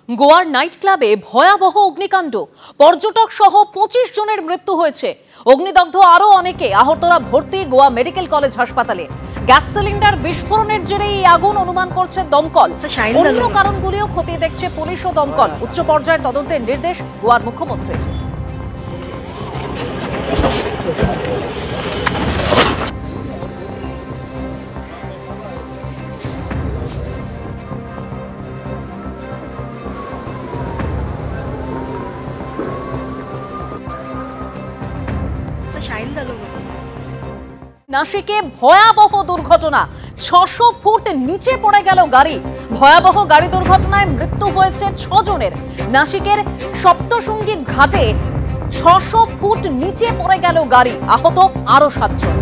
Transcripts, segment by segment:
গোয়ার নাইট ক্লাবে ভয়াবহ অগ্নিকাণ্ড, পর্যটক সহ 25 জনের মৃত্যু হয়েছে। অগ্নিদগ্ধ আরো অনেকে, আহতরা ভর্তি গোয়া মেডিকেল কলেজ হাসপাতালে। গ্যাস সিলিন্ডার বিস্ফোরণের জেরে এই আগুন অনুমান করছে দমকল। অন্য কারণগুলিও খতিয়ে দেখছে পুলিশ ও দমকল। উচ্চ পর্যায়ের তদন্তের নির্দেশ গোয়ার মুখ্যমন্ত্রীর। নাসিকে ভয়াবহ দুর্ঘটনা, 600 ফুট নিচে পড়ে গেল গাড়ি। ভয়াবহ গাড়ি দুর্ঘটনায় মৃত্যু হয়েছে 6 জনের। নাসিকের সপ্তশৃঙ্গী ঘাটে 600 ফুট নিচে পড়ে গেল গাড়ি, আহত আরো 7 জন।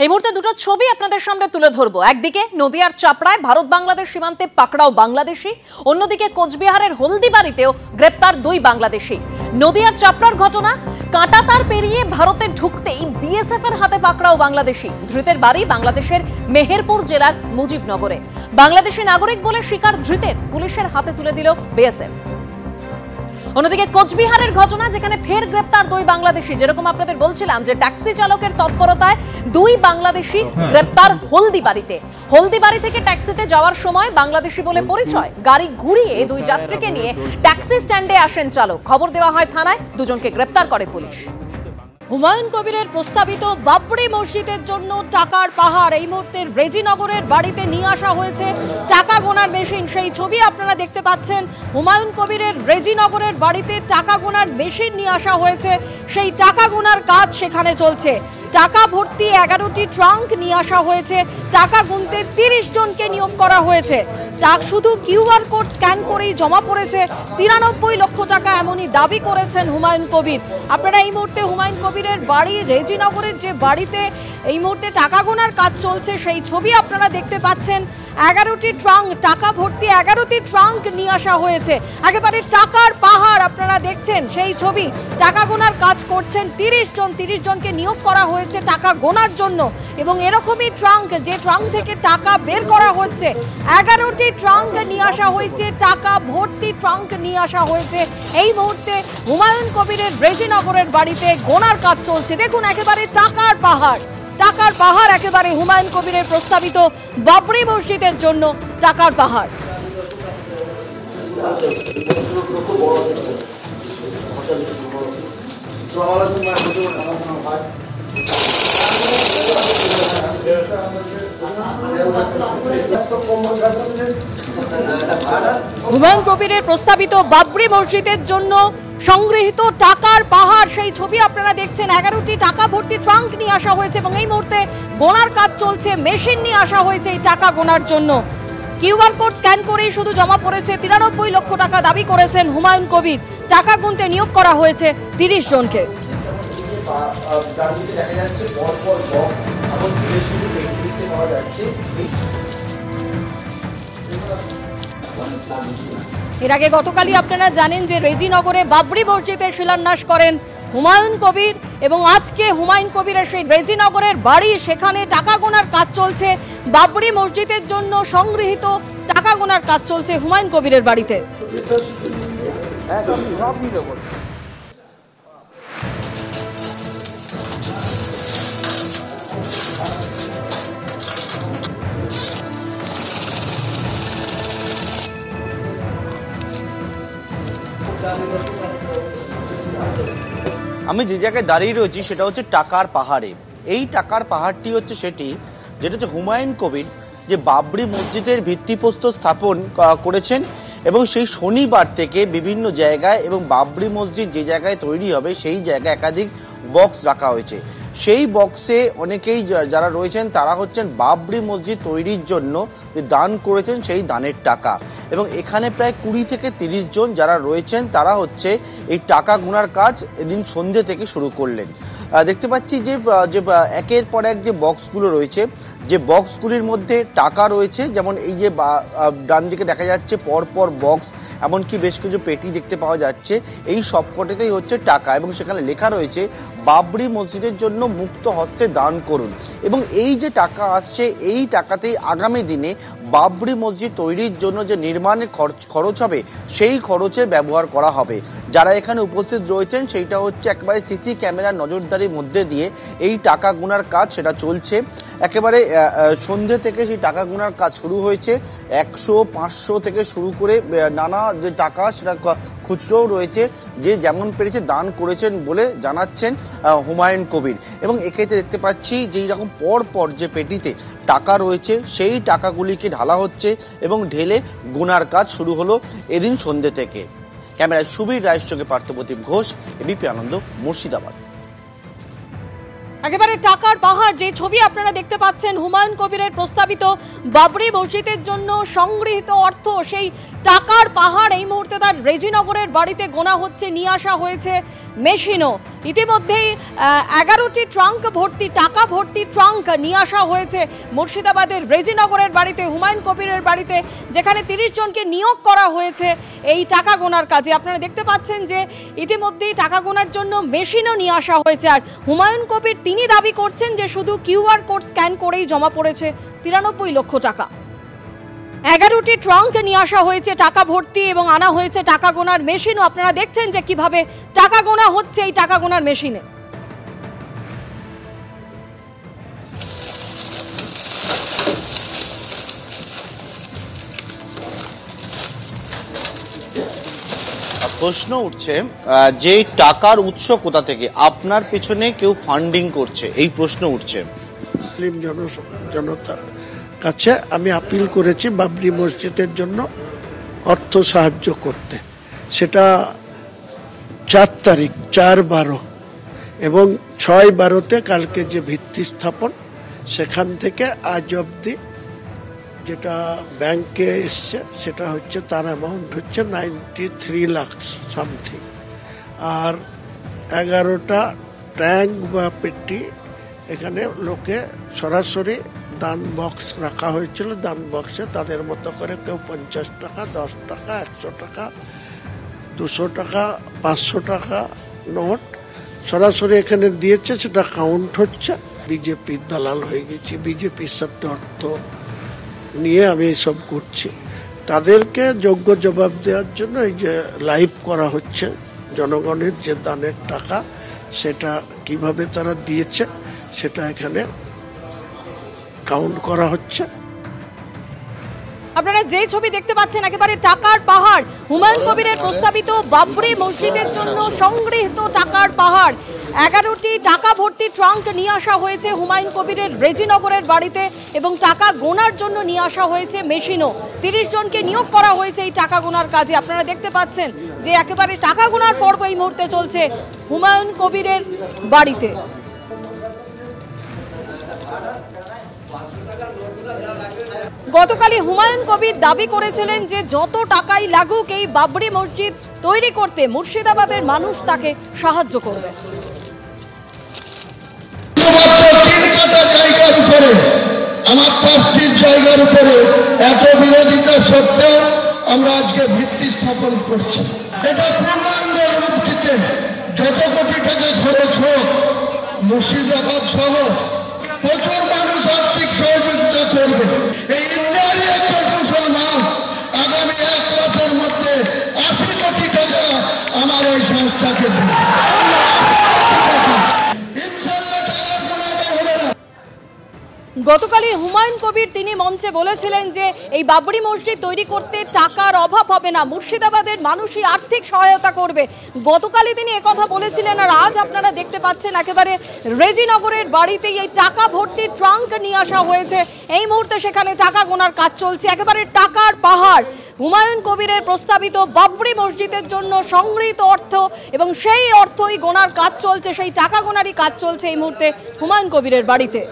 এই মুহূর্তে দুটো ছবি আপনাদের সামনে তুলে ধরবো। একদিকে নদিয়ার চাপড়ায় ভারত বাংলাদেশ সীমান্তে পাকড়াও বাংলাদেশি, অন্যদিকে কোচবিহারের হলদিবাড়িতেও গ্রেপ্তার 2 বাংলাদেশি। নদিয়ার চাপড়ার ঘটনা, কাঁটাতার পেরিয়ে ভারতে ঢুকতেই বিএসএফ এর হাতে পাকড়াও বাংলাদেশি। ধৃতের বাড়ি বাংলাদেশের মেহেরপুর জেলার মুজিবনগরে। বাংলাদেশি নাগরিক বলে স্বীকার ধৃতের, পুলিশের হাতে তুলে দিল বিএসএফ। অন্যদিকে কোচবিহারের ঘটনা, যেখানে ফের গ্রেপ্তার 2 বাংলাদেশি। যেরকম আপনাদের বলছিলাম যে ট্যাক্সি চালকের তৎপরতায় 2 বাংলাদেশি গ্রেপ্তার হলদিবাড়িতে। হলদিবাড়ি থেকে ট্যাক্সিতে যাওয়ার সময় বাংলাদেশি বলে পরিচয়, গাড়ি ঘুরিয়ে 2 যাত্রীকে নিয়ে ট্যাক্সি স্ট্যান্ডে আসেন চালক। খবর দেওয়া হয় থানায়, 2 জনকে গ্রেপ্তার করে পুলিশ। হুমায়ুন কবিরের প্রস্তাবিত বাবরি মসজিদের জন্য টাকার পাহাড় এই মুহূর্তে রেজিনগরের বাড়িতে নিয়ে আসা হয়েছে টাকা গোনার মেশিন। সেই ছবি আপনারা দেখতে পাচ্ছেন। হুমায়ুন কবিরের রেজিনগরের বাড়িতে টাকা গোনার মেশিন নিয়ে আসা হয়েছে। সেই টাকা গোনার কাজ সেখানে চলছে। টাকা ভর্তি 11টি ট্রাঙ্ক নিয়ে আসা হয়েছে। টাকা গুনতে 30 জনকে নিয়োগ করা হয়েছে। শুধু কিউআর কোড স্ক্যান করেই জমা পড়েছে 93 লক্ষ টাকা, এমনই দাবি করেছেন হুমায়ুন কবির। আপনারা এই মুহূর্তে হুমায়ুন কবিরের বাড়ি রেজিনগরের যে বাড়িতে এই মুহূর্তে টাকা গোনার কাজ চলছে সেই ছবি আপনারা দেখতে পাচ্ছেন। 11টি ট্রাঙ্ক, টাকা ভর্তি 11টি ট্রাঙ্ক নিয়ে আসা হয়েছে। একেবারে টাকার পাহাড় আপনারা দেখছেন সেই ছবি। টাকা গোনার কাজ করছেন 30 জনকে নিয়োগ করা হয়েছে টাকা গোনার জন্য। এবং এরকমই ট্রাঙ্ক, যে ট্রাঙ্ক থেকে টাকা বের করা হচ্ছে, 11টি ট্রাঙ্ক নিয়ে আসা হয়েছে, টাকা ভর্তি ট্রাঙ্ক নিয়ে আসা হয়েছে। এই মুহূর্তে হুমায়ুন কবিরের রেজিনগরের বাড়িতে গোনার কাজ চলছে। দেখুন একেবারে টাকার পাহাড়, টাকার পাহাড় একেবারে হুমায়ুন কবিরের প্রস্তাবিত বাবরি মসজিদের জন্য টাকার পাহাড়। হুমায়ুন কবিরের প্রস্তাবিত বাবরি মসজিদের জন্য সংগৃহীত টাকার পাহাড়, সেই ছবি আপনারা দেখছেন। 11টি টাকা ভর্তি ট্রাঙ্ক নিয়ে আসা হয়েছে এবং এই মুহূর্তে গোনার কাজ চলছে। মেশিন নিয়ে আসা হয়েছে এই টাকা গোনার জন্য। কিউআর কোড স্ক্যান করেই শুধু জমা পড়েছে 93 লক্ষ টাকা, দাবি করেছেন হুমায়ুন কবির। টাকা গুনতে নিয়োগ করা হয়েছে 30 জনকে। এর আগে গতকালই আপনারা জানেন যে রেজিনগরে বাবরি মসজিদের শিলান্যাস করেন হুমায়ুন কবির এবং আজকে হুমায়ুন কবিরের সেই রেজিনগরের বাড়ি, সেখানে টাকা গোনার কাজ চলছে। বাবরি মসজিদের জন্য সংগৃহীত টাকা গোনার কাজ চলছে হুমায়ুন কবিরের বাড়িতে। আমি যে জায়গায় দাঁড়িয়ে রয়েছি সেটা হচ্ছে টাকার পাহাড়ে। এই টাকার পাহাড়টি হচ্ছে সেটি যেটা হচ্ছে হুমায়ুন কবির যে বাবরি মসজিদের ভিত্তিপ্রস্তর স্থাপন করেছেন এবং সেই শনিবার থেকে বিভিন্ন জায়গায় এবং বাবরি মসজিদ যে জায়গায় তৈরি হবে সেই জায়গায় একাধিক বক্স রাখা হয়েছে। সেই বক্সে অনেকেই যারা রয়েছেন তারা হচ্ছেন বাবরি মসজিদ তৈরির জন্য যে দান করেছেন সেই দানের টাকা। এবং এখানে প্রায় 20 থেকে 30 জন যারা রয়েছেন তারা হচ্ছে এই টাকা গোনার কাজ এদিন সন্ধ্যে থেকে শুরু করলেন। দেখতে পাচ্ছি যে একের পর এক যে বক্সগুলো রয়েছে, যে বক্সগুলির মধ্যে টাকা রয়েছে, যেমন এই যে ডান দিকে দেখা যাচ্ছে পরপর বক্স এমনকি বেশ কিছু পেটি দেখতে পাওয়া যাচ্ছে, এই সবকটাতেই হচ্ছে টাকা এবং সেখানে লেখা রয়েছে বাবরি মসজিদের জন্য মুক্ত হস্তে দান করুন। এবং এই যে টাকা আসছে, এই টাকাতেই আগামী দিনে বাবরি মসজিদ তৈরির জন্য যে নির্মাণের খরচ হবে সেই খরচের ব্যবহার করা হবে। যারা এখানে উপস্থিত রয়েছেন সেইটা হচ্ছে একেবারে সিসি ক্যামেরার নজরদারির মধ্যে দিয়ে এই টাকা গোনার কাজ সেটা চলছে। একেবারে সন্ধ্যে থেকে সেই টাকা গোনার কাজ শুরু হয়েছে। 100, 500 থেকে শুরু করে নানা যে টাকা সেটা খুচরোও রয়েছে, যে যেমন পেরেছে দান করেছেন বলে জানাচ্ছেন হুমায়ুন কবির। এবং এক্ষেত্রে দেখতে পাচ্ছি যে এইরকম পর যে পেটিতে টাকা রয়েছে সেই টাকাগুলিকে ঢালা হচ্ছে এবং ঢেলে গোনার কাজ শুরু হলো এদিন সন্ধ্যে থেকে। ক্যামেরায় সুবীর রায়ের সঙ্গে পার্থপ্রতিম ঘোষ, এবিপি আনন্দ, মুর্শিদাবাদ। একেবারে টাকার পাহাড় যে ছবি আপনারা দেখতে পাচ্ছেন, হুমায়ুন কবিরের প্রস্তাবিত বাবরি মসজিদের জন্য সংগৃহীত অর্থ, সেই টাকার পাহাড় এই মুহূর্তে তার রেজিনগরের বাড়িতে গোনা হচ্ছে। নিয়ে আসা হয়েছে মেশিনও। ইতিমধ্যেই 11টি ট্রাঙ্ক ভর্তি, টাকা ভর্তি ট্রাঙ্ক নিয়ে আসা হয়েছে মুর্শিদাবাদের রেজিনগরের বাড়িতে, হুমায়ুন কবিরের বাড়িতে, যেখানে 30 জনকে নিয়োগ করা হয়েছে এই টাকা গোনার কাজে। আপনারা দেখতে পাচ্ছেন যে ইতিমধ্যেই টাকা গোনার জন্য মেশিনও নিয়ে আসা হয়েছে। আর হুমায়ুন কবির তিনি দাবি করছেন যে শুধু কিউআর কোড স্ক্যান করেই জমা পড়েছে 93 লক্ষ টাকা। 11টি ট্রাঙ্ক নিয়ে আসা হয়েছে টাকা ভর্তি এবং আনা হয়েছে টাকা গোনার মেশিনও। আপনারা দেখছেন যে কিভাবে টাকা গোনা হচ্ছে এই টাকা গোনার মেশিনে। প্রশ্ন উঠছে যে টাকার উৎস কোথা থেকে, আপনার পেছনে কেউ ফান্ডিং করছে, এই প্রশ্ন উঠছে। জনতার কাছে আমি আপিল করেছি বাবরি মসজিদের জন্য অর্থ সাহায্য করতে। সেটা 4 তারিখ, 4/12 এবং 6/12-তে কালকে যে ভিত্তি স্থাপন, সেখান থেকে আজ অবধি যেটা ব্যাংকে এসছে সেটা হচ্ছে, তার অ্যামাউন্ট হচ্ছে 93 লাখ সামথিং। আর 11টা ট্যাঙ্ক বা পেটি এখানে লোকে সরাসরি দান বক্স রাখা হয়েছিল। দান বক্সে তাদের মতো করে কেউ 50 টাকা, 10 টাকা, 100 টাকা, 200 টাকা, 500 টাকা নোট সরাসরি এখানে দিয়েছে। সেটা কাউন্ট হচ্ছে। বিজেপির দালাল হয়ে গেছি, বিজেপির সাথে অর্থ নিয়ে আমি এইসব করছি। তাদেরকে যোগ্য জবাব দেওয়ার জন্য এই যে লাইভ করা হচ্ছে জনগণের যে দানের টাকা, সেটা কিভাবে তারা দিয়েছে সেটা এখানে কাউন্ট করা হচ্ছে। আপনারা যে ছবি দেখতে পাচ্ছেন একেবারে টাকার পাহাড়, হুমায়ুন কবিরের প্রস্তাবিত বাবরি মসজিদের জন্য সংগৃহীত টাকার পাহাড়। 11টি টাকা ভর্তি ট্রাঙ্ক নিয়ে আসা হয়েছে হুমায়ুন কবিরের রেজিনগরের বাড়িতে এবং টাকা গোনার জন্য নিয়ে আসা হয়েছে মেশিনও। 30 জনকে নিয়োগ করা হয়েছে এই টাকা গোনার কাজে। আপনারা দেখতে পাচ্ছেন যে একেবারে টাকা গোনার পর্ব এই মুহূর্তে চলছে হুমায়ুন কবিরের বাড়িতে। গতকালই হুমায়ুন কবির দাবি করেছিলেন যে যত টাকাই লাগুক এই বাবরি মসজিদ তৈরি করতে মুর্শিদাবাদের মানুষ তাকে সাহায্য করবে। জায়গার উপরে, আমার 5টি জায়গার উপরে এত বিরোধিতা সত্ত্বেও আমরা আজকে ভিত্তি স্থাপন করছি। এটা পূর্ণাঙ্গ রূপ দিতে যত কোটি টাকা খরচ হোক, মুর্শিদাবাদ সহ প্রচুর মানুষ আর্থিক সহযোগিতা করবে। এই ইন্ডিয়ারই একটা মুসলমান আগামী 1 মাসের মধ্যে 80 কোটি টাকা আমার এই সংস্থাকে দেবে। গতকালই হুমায়ুন কবির তিনি মঞ্চে বলেছিলেন যে এই বাবরি মসজিদ তৈরি করতে টাকার অভাব হবে না, মুর্শিদাবাদের মানুষই আর্থিক সহায়তা করবে। গতকালই তিনি একথা বলেছিলেন। আর আজ আপনারা দেখতে পাচ্ছেন একেবারে রেজিনগরের বাড়িতেই এই টাকা ভর্তি ট্রাঙ্ক নিয়ে আসা হয়েছে। এই মুহূর্তে সেখানে টাকা গোনার কাজ চলছে। একেবারে টাকার পাহাড়, হুমায়ুন কবিরের প্রস্তাবিত বাবরি মসজিদের জন্য সংগৃহীত অর্থ এবং সেই অর্থই গোনার কাজ চলছে, সেই টাকা গোনারই কাজ চলছে এই মুহূর্তে হুমায়ুন কবিরের বাড়িতে।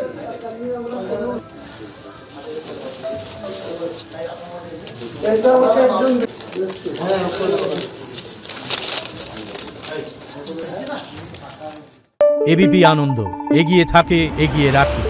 এবিপি আনন্দ, এগিয়ে থাকে, এগিয়ে রাখে।